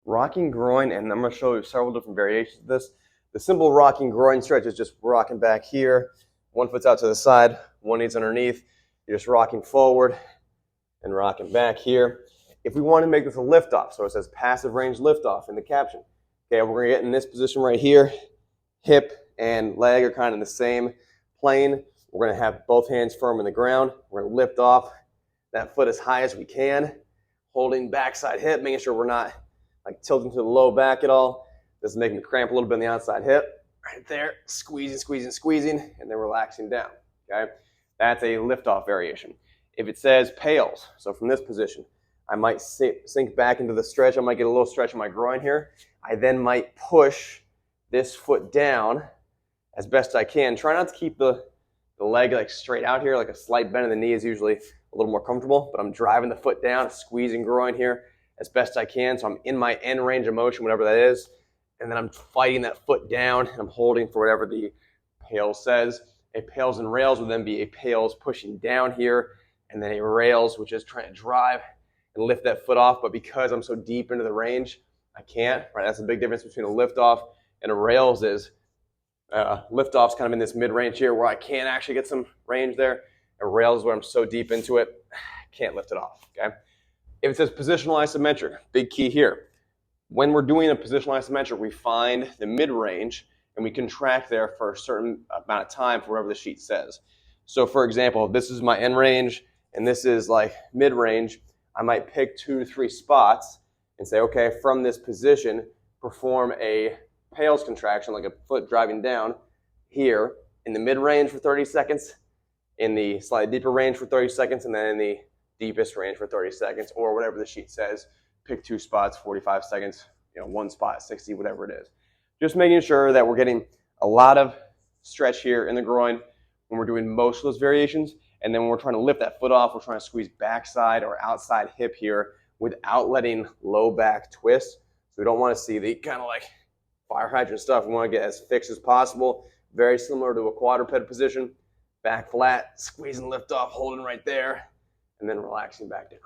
Rocking groin, and I'm going to show you several different variations of this. The simple rocking groin stretch is just rocking back here. One foot's out to the side, one knee's underneath. You're just rocking forward and rocking back here. If we want to make this a lift-off, so it says passive range lift-off in the caption. Okay, we're going to get in this position right here. Hip and leg are kind of in the same plane. We're going to have both hands firm in the ground. We're going to lift off that foot as high as we can, holding backside hip, making sure we're not like tilting to the low back at all. This is making me cramp a little bit in the outside hip. Right there, squeezing, squeezing, squeezing, and then relaxing down, okay? That's a lift-off variation. If it says PAILS, so from this position, I might sink back into the stretch. I might get a little stretch in my groin here. I then might push this foot down as best I can. Try not to keep the leg like straight out here, like a slight bend in the knee is usually a little more comfortable, but I'm driving the foot down, squeezing groin here as best I can. So I'm in my end range of motion, whatever that is. And then I'm fighting that foot down and I'm holding for whatever the PAILS says. A PAILS and rails would then be a PAILS pushing down here, and then a rails, which is trying to drive and lift that foot off. But because I'm so deep into the range, I can't, right? That's the big difference between a lift off and a rails is lift off's kind of in this mid range here where I can actually get some range there. A rails is where I'm so deep into it, I can't lift it off, okay? If it says positional isometric, big key here. When we're doing a positional isometric, we find the mid-range and we contract there for a certain amount of time for whatever the sheet says. So for example, if this is my end range and this is like mid-range, I might pick 2 to 3 spots and say, okay, from this position, perform a PAILS contraction, like a foot driving down here in the mid-range for 30 seconds, in the slightly deeper range for 30 seconds, and then in the deepest range for 30 seconds, or whatever the sheet says. Pick 2 spots, 45 seconds, 1 spot, 60, whatever it is. Just making sure that we're getting a lot of stretch here in the groin when we're doing most of those variations. And then when we're trying to lift that foot off, we're trying to squeeze backside or outside hip here without letting low back twist. So we don't want to see the kind of like fire hydrant stuff. We want to get as fixed as possible. Very similar to a quadruped position. Back flat, squeeze and lift off, holding right there, and then relaxing back down.